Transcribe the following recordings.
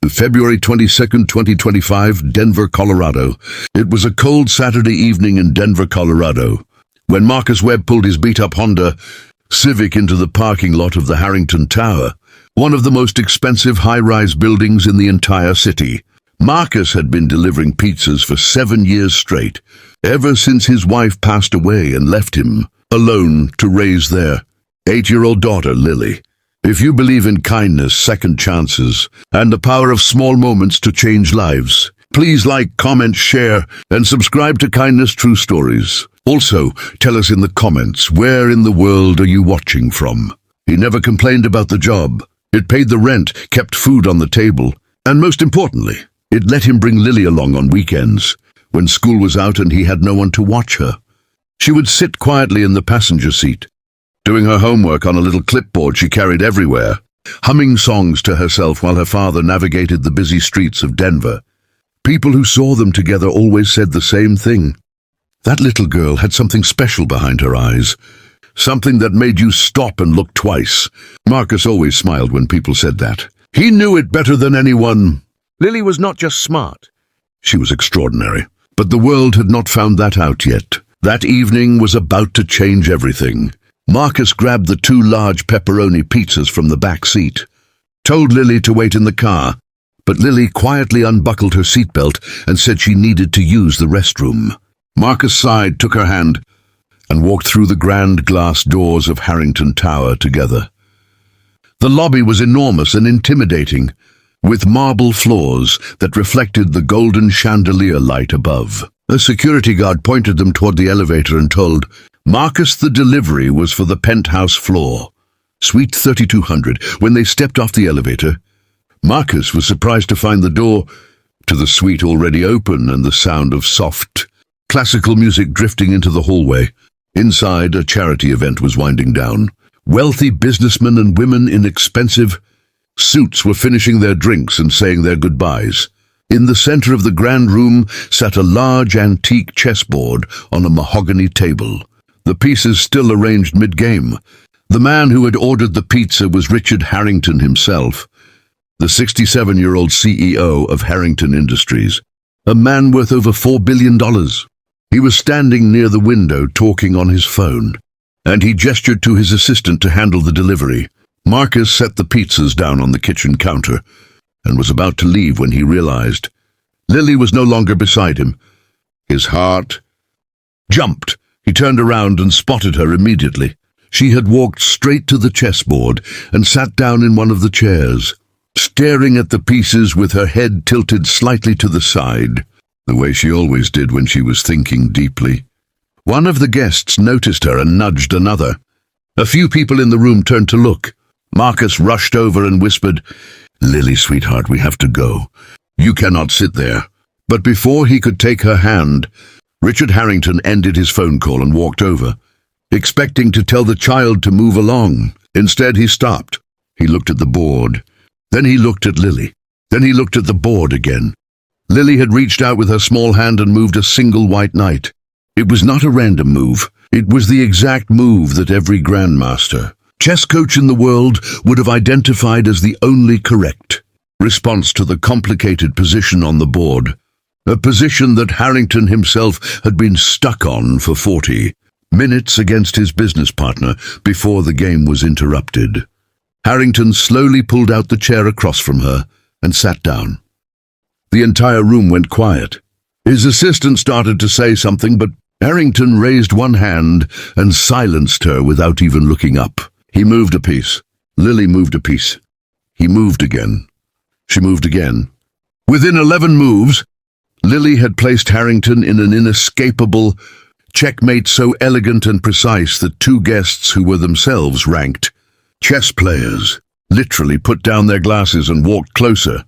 February 22nd, 2025, Denver, Colorado. It was a cold Saturday evening in Denver, Colorado, when Marcus Webb pulled his beat-up Honda Civic into the parking lot of the Harrington Tower, one of the most expensive high-rise buildings in the entire city. Marcus had been delivering pizzas for 7 years straight, ever since his wife passed away and left him alone to raise their 8-year-old daughter, Lily. If you believe in kindness, second chances, and the power of small moments to change lives, please like, comment, share, and subscribe to Kindness True Stories. Also, tell us in the comments, where in the world are you watching from? He never complained about the job. It paid the rent, kept food on the table, and most importantly, it let him bring Lily along on weekends, when school was out and he had no one to watch her. She would sit quietly in the passenger seat, doing her homework on a little clipboard she carried everywhere, humming songs to herself while her father navigated the busy streets of Denver. People who saw them together always said the same thing. That little girl had something special behind her eyes, something that made you stop and look twice. Marcus always smiled when people said that. He knew it better than anyone. Lily was not just smart. She was extraordinary. But the world had not found that out yet. That evening was about to change everything. Marcus grabbed the 2 large pepperoni pizzas from the back seat, told Lily to wait in the car, but Lily quietly unbuckled her seatbelt and said she needed to use the restroom. Marcus sighed, took her hand, and walked through the grand glass doors of Harrington Tower together. The lobby was enormous and intimidating, with marble floors that reflected the golden chandelier light above. A security guard pointed them toward the elevator and told Marcus the delivery was for the penthouse floor, Suite 3200. When they stepped off the elevator, Marcus was surprised to find the door to the suite already open and the sound of soft, classical music drifting into the hallway. Inside, a charity event was winding down. Wealthy businessmen and women in expensive suits were finishing their drinks and saying their goodbyes. In the center of the grand room sat a large antique chessboard on a mahogany table, the pieces still arranged mid-game. The man who had ordered the pizza was Richard Harrington himself, the 67-year-old CEO of Harrington Industries, a man worth over $4 billion. He was standing near the window talking on his phone, and he gestured to his assistant to handle the delivery. Marcus set the pizzas down on the kitchen counter and was about to leave when he realized Lily was no longer beside him. His heart jumped. He turned around and spotted her immediately. She had walked straight to the chessboard and sat down in one of the chairs, staring at the pieces with her head tilted slightly to the side, the way she always did when she was thinking deeply. One of the guests noticed her and nudged another. A few people in the room turned to look. Marcus rushed over and whispered, "Lily, sweetheart, we have to go. You cannot sit there." But before he could take her hand, Richard Harrington ended his phone call and walked over, expecting to tell the child to move along. Instead, he stopped. He looked at the board. Then he looked at Lily. Then he looked at the board again. Lily had reached out with her small hand and moved a single white knight. It was not a random move. It was the exact move that every grandmaster, chess coach in the world would have identified as the only correct response to the complicated position on the board, a position that Harrington himself had been stuck on for 40 minutes against his business partner before the game was interrupted. Harrington slowly pulled out the chair across from her and sat down. The entire room went quiet. His assistant started to say something, but Harrington raised one hand and silenced her without even looking up. He moved a piece. Lily moved a piece. He moved again. She moved again. Within 11 moves, Lily had placed Harrington in an inescapable checkmate so elegant and precise that 2 guests who were themselves ranked chess players literally put down their glasses and walked closer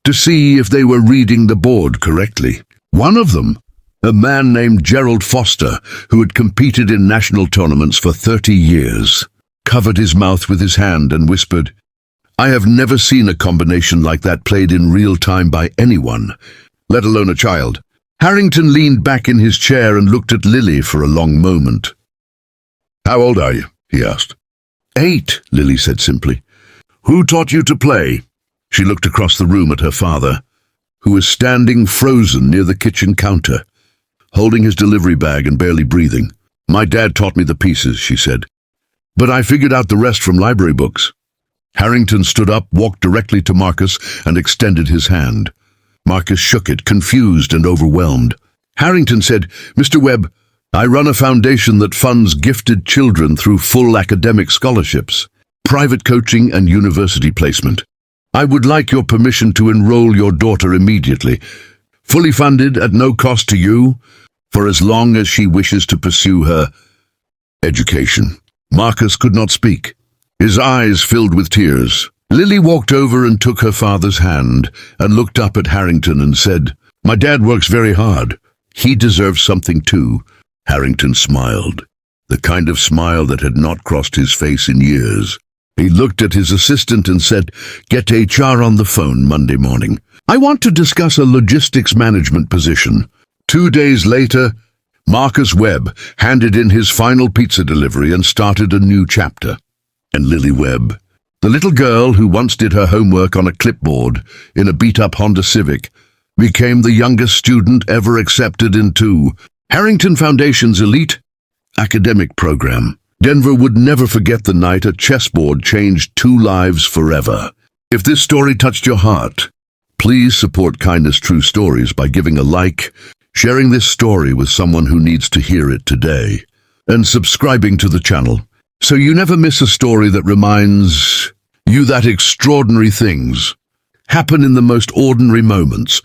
to see if they were reading the board correctly. One of them, a man named Gerald Foster, who had competed in national tournaments for 30 years, covered his mouth with his hand and whispered, "I have never seen a combination like that played in real time by anyone, let alone a child." Harrington leaned back in his chair and looked at Lily for a long moment. "How old are you?" he asked. 8, Lily said simply. "Who taught you to play?" She looked across the room at her father, who was standing frozen near the kitchen counter, holding his delivery bag and barely breathing. "My dad taught me the pieces," she said, "but I figured out the rest from library books." Harrington stood up, walked directly to Marcus, and extended his hand. Marcus shook it, confused and overwhelmed. Harrington said, "Mr. Webb, I run a foundation that funds gifted children through full academic scholarships, private coaching and university placement. I would like your permission to enroll your daughter immediately, fully funded at no cost to you, for as long as she wishes to pursue her education." Marcus could not speak. His eyes filled with tears. Lily walked over and took her father's hand and looked up at Harrington and said, "My dad works very hard. He deserves something too." Harrington smiled, the kind of smile that had not crossed his face in years. He looked at his assistant and said, "Get HR on the phone Monday morning. I want to discuss a logistics management position." 2 days later, Marcus Webb handed in his final pizza delivery and started a new chapter. And Lily Webb, the little girl who once did her homework on a clipboard in a beat-up Honda Civic, became the youngest student ever accepted into Harrington Foundation's elite academic program. Denver would never forget the night a chessboard changed 2 lives forever. If this story touched your heart, please support Kindness True Stories by giving a like, sharing this story with someone who needs to hear it today, and subscribing to the channel so you never miss a story that reminds you that extraordinary things happen in the most ordinary moments.